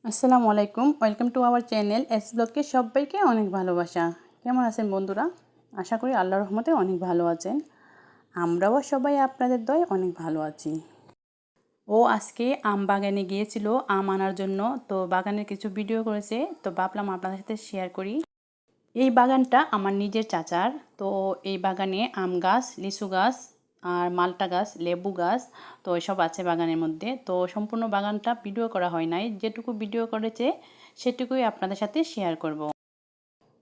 আসসালামু আলাইকুম, welcome to our channel S ব্লগকে সবাইকে অনেক ভালোবাসা। কেমন আছেন বন্ধুরা? আশা করি আল্লাহর রহমতে অনেক ভালো আছেন। আমরাও সবাই আপনাদের দয় অনেক ভালো আছি। ও আজকে আম বাগানে গিয়েছিল আম আনার জন্য, তো বাগানের কিছু ভিডিও করেছে, তো ভাবলাম আপনাদের সাথে শেয়ার করি। এই বাগানটা আমার নিজের চাচার। তো এই বাগানে আম গাছ, লিচু গাছ আর মালটা গাছ, লেবু গাছ, তো এসব আছে বাগানের মধ্যে। তো সম্পূর্ণ বাগানটা ভিডিও করা হয় নাই, যেটুকু ভিডিও করেছে সেটুকুই আপনাদের সাথে শেয়ার করব।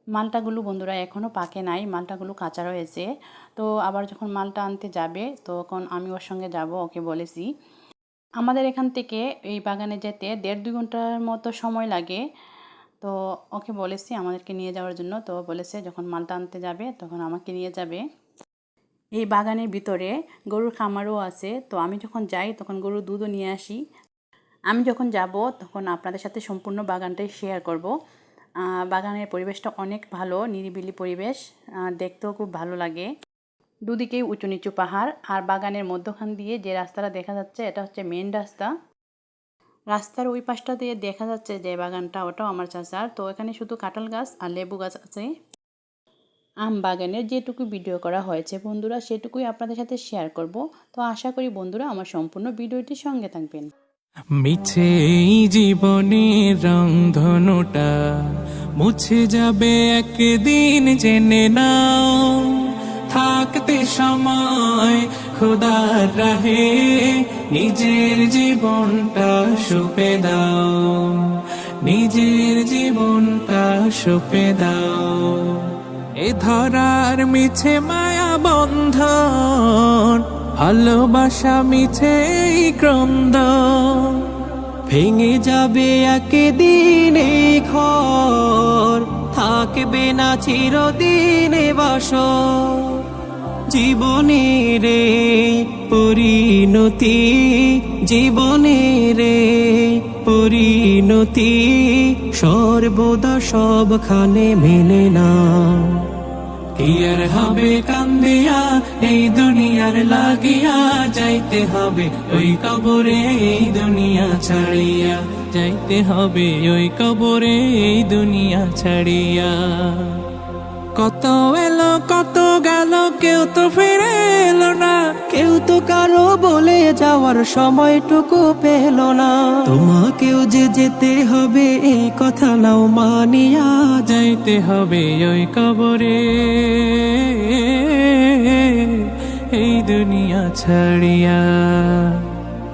মালটাগুলো বন্ধুরা এখনও পাকে নাই, মালটাগুলো কাঁচা রয়েছে। তো আবার যখন মালটা আনতে যাবে তখন আমি ওর সঙ্গে যাব, ওকে বলেছি। আমাদের এখান থেকে এই বাগানে যেতে 1.5-2 ঘন্টার মতো সময় লাগে। তো ওকে বলেছি আমাদেরকে নিয়ে যাওয়ার জন্য, তো বলেছে যখন মালটা আনতে যাবে তখন আমাকে নিয়ে যাবে। এই বাগানের ভিতরে গরুর খামারও আছে, তো আমি যখন যাই তখন গরুর দুধও নিয়ে আসি। আমি যখন যাব তখন আপনাদের সাথে সম্পূর্ণ বাগানটাই শেয়ার করব। বাগানের পরিবেশটা অনেক ভালো, নিরিবিলি পরিবেশ, দেখতেও খুব ভালো লাগে। দুদিকেই উঁচু নিচু পাহাড়, আর বাগানের মধ্যখান দিয়ে যে রাস্তাটা দেখা যাচ্ছে এটা হচ্ছে মেন রাস্তা। রাস্তার ওই পাশটা দিয়ে দেখা যাচ্ছে যে বাগানটা, ওটাও আমার চাচার। তো এখানে শুধু কাঁঠাল গাছ আর লেবু গাছ আছে। আম বাগানের যেটুকু ভিডিও করা হয়েছে বন্ধুরা সেটুকুই আপনাদের সাথে শেয়ার করব। তো আশা করি বন্ধুরা আমার সম্পূর্ণ ভিডিওটির সঙ্গে থাকবেন। মিছে এই জীবনের রংধনুটা মুছে যাবে একদিন, জেনে নাও। থাকতে সময় খোদার রাহে নিজের জীবনটা সঁপে দাও, নিজের জীবনটা সঁপে দাও। এ ধরার মিছে মায়া বন্ধন, ভালোবাসা মিছে এই ক্রন্দন, ভেঙে যাবে একদিন এই ঘর, থাকবে না চিরদিন এ বাসর। জীবনের পরিণতি, জীবনের পরিণতি সর্বদা সবখানে মেলে না। কি আর হবে কান্দিয়া এই দুনিয়ার লাগিয়া, যাইতে হবে ওই কবরে এই দুনিয়া ছাড়িয়া, যাইতে হবে ওই কবরে এই দুনিয়া ছাড়িয়া। কত এলো কত গেল, কেউ তো ফিরে এলো না, কেউ তো কারো বলে যাওয়ার সময়টুকু পেল না। তোমাকেও যে যেতে হবে এই কথা নাও মানিয়া, যাইতে হবে ওই কবরে এই দুনিয়া ছাড়িয়া।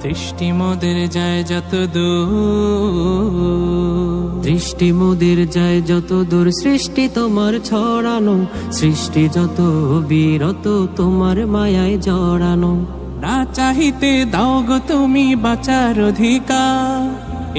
দৃষ্টি মোদের যায় যত দূর, দৃষ্টি মোদের যায় যত দূর, সৃষ্টি তোমার ছড়ানো, সৃষ্টি যত বিরত তোমার মায়ায় জড়ানো। না চাহিতে দাও গো তুমি বাঁচার অধিকার,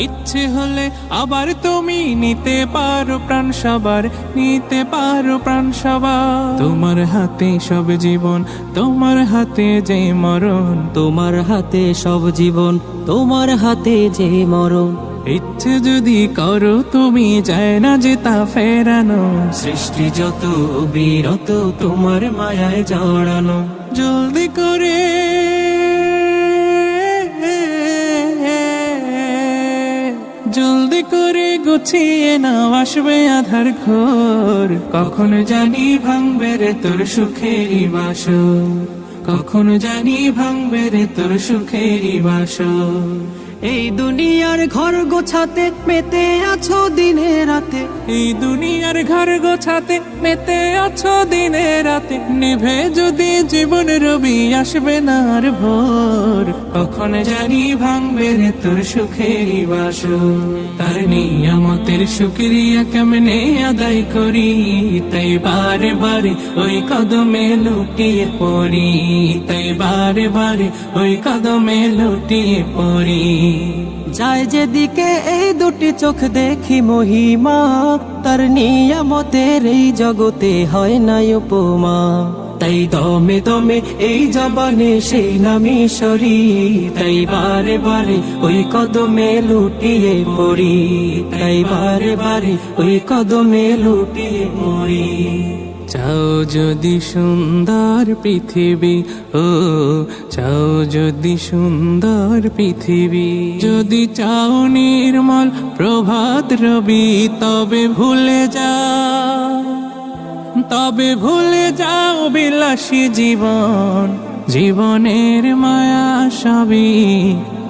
ইচ্ছে হলে আবার তুমি নিতে পারো প্রাণ সবার, নিতে পারো প্রাণ সবার। তোমার হাতে সব জীবন, তোমার হাতে যে মরণ, তোমার হাতে সব জীবন, তোমার হাতে যে মরণ। ইচ্ছে যদি করো তুমি, যায় না যে তা ফেরানো, সৃষ্টি যত বিরত তোমার মায়ায় জড়ানো। জলদি করে জলদি করে গুছিয়ে নাও, আসবে আধার ঘোর, কখন জানি ভাঙবে রে তোর সুখেরই বাসর, কখন জানি ভাঙবে রে তোর সুখেরই বাসর। এই দুনিয়ার ঘর গোছাতে মেতে আছো দিনে রাতে, এই দুনিয়ার ঘর গোছাতে মেতে আছো দিনে রাতে, নিভে যদি জীবন রবি আসবে না আর ভোর, কখন জানি ভাঙবে রে তোর সুখেরই বাসর। তার নিয়ামতের শুকরিয়া কেমনে আদায় করি, তাই বারে বারে ওই কদমে লুটিয়ে পড়ি, তাই বারে বারে ওই কদমে লুটিয়ে পড়ি। যায় যেদিকে এই দুটি চোখ দেখি মহিমা, তার নিয়ামতের এই জগতে হয় না উপমা। তাই দমে দমে এই জবানে সেই নামি সরি, তাই বারে বারে ওই কদমে লুটিয়ে পড়ি, তাই বারে বারে ওই কদমে লুটিয়ে পড়ি। চাও যদি সুন্দর পৃথিবী, ও চাও যদি সুন্দর পৃথিবী, যদি চাও নির্মল প্রভাত রবি, তবে ভুলে যাও বিলাসী জীবন, জীবনের মায়া সবই।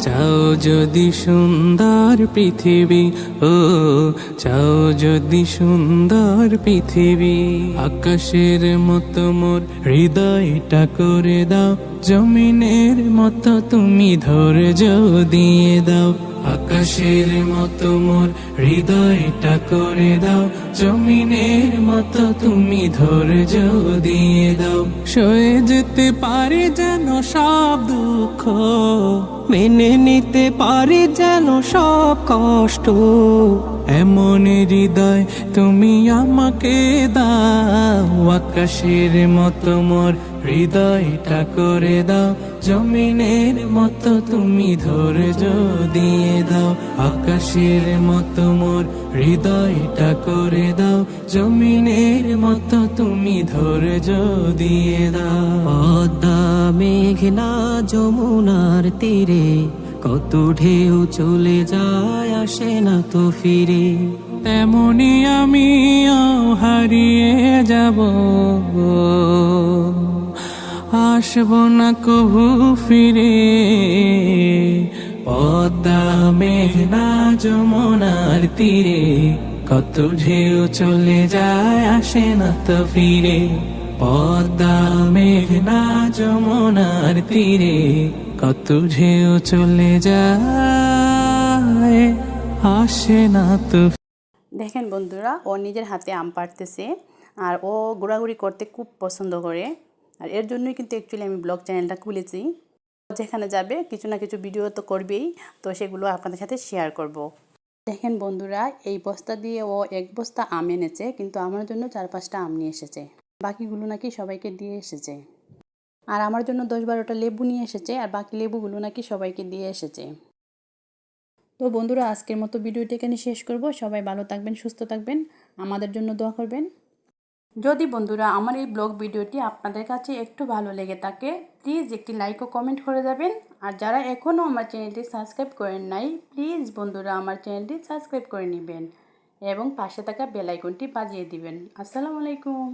চাও যদি সুন্দর পৃথিবী, ও চাও যদি সুন্দর পৃথিবী, আকাশের মতো মোর হৃদয়টা করে দাও, জমিনের মতো তুমি ধৈর্য দিয়ে দাও। আকাশের মতো মোর হৃদয়টা করে দাও, জমিনের মতো তুমি ধৈর্য দিয়ে দাও। সয়ে যেতে পারে যেন সব দুঃখ, মেনে নিতে পারে যেন সব কষ্ট, এমন হৃদয় তুমি আমাকে দাও। আকাশের মতো মোর হৃদয়টা করে দাও, জমিনের মতো তুমি ধৈর্য দিয়ে দাও। আকাশের মতো মোর হৃদয়টা করে দাও, জমিনের মতো তুমি ধৈর্য দিয়ে দাও। পদ্মা মেঘনা যমুনার তীরে কত ঢেউ চলে যায়, আসে না তো ফিরে। তেমনি আমিও হারিয়ে যাব, আসব না কভু ফিরে। পদ্মা মেঘনা যমুনার তীরে কত ঢেউ চলে যায়, আসে না তো ফিরে। পদ্মা মেঘনা যমুনার তীরে কত ঢেউ চলে যায়, আসে না তো। দেখেন বন্ধুরা, ও নিজের হাতে আম পাড়তেছে আর ও ঘোরাঘুরি করতে খুব পছন্দ করে। আর এর জন্যই কিন্তু অ্যাকচুয়ালি আমি ব্লগ চ্যানেলটা খুলেছি। ও যেখানে যাবে কিছু না কিছু ভিডিও তো করবেই, তো সেগুলো আপনাদের সাথে শেয়ার করব। দেখেন বন্ধুরা, এই বস্তা দিয়ে ও এক বস্তা আম এনেছে, কিন্তু আমার জন্য 4-5টা আম নিয়ে এসেছে। বাকিগুলো নাকি সবাইকে দিয়ে এসেছে। আর আমার জন্য 10-12টা লেবু নিয়ে এসেছে, আর বাকি লেবুগুলো নাকি সবাইকে দিয়ে এসেছে। তো বন্ধুরা, আজকের মতো ভিডিওটি এখানে শেষ করব। সবাই ভালো থাকবেন, সুস্থ থাকবেন, আমাদের জন্য দোয়া করবেন। যদি বন্ধুরা আমার এই ব্লগ ভিডিওটি আপনাদের কাছে একটু ভালো লেগে থাকে, প্লিজ একটি লাইক ও কমেন্ট করে যাবেন। আর যারা এখনও আমার চ্যানেলটি সাবস্ক্রাইব করেন নাই, প্লিজ বন্ধুরা আমার চ্যানেলটি সাবস্ক্রাইব করে নেবেন এবং পাশে থাকা বেল আইকনটি বাজিয়ে দিবেন। আসসালামু আলাইকুম।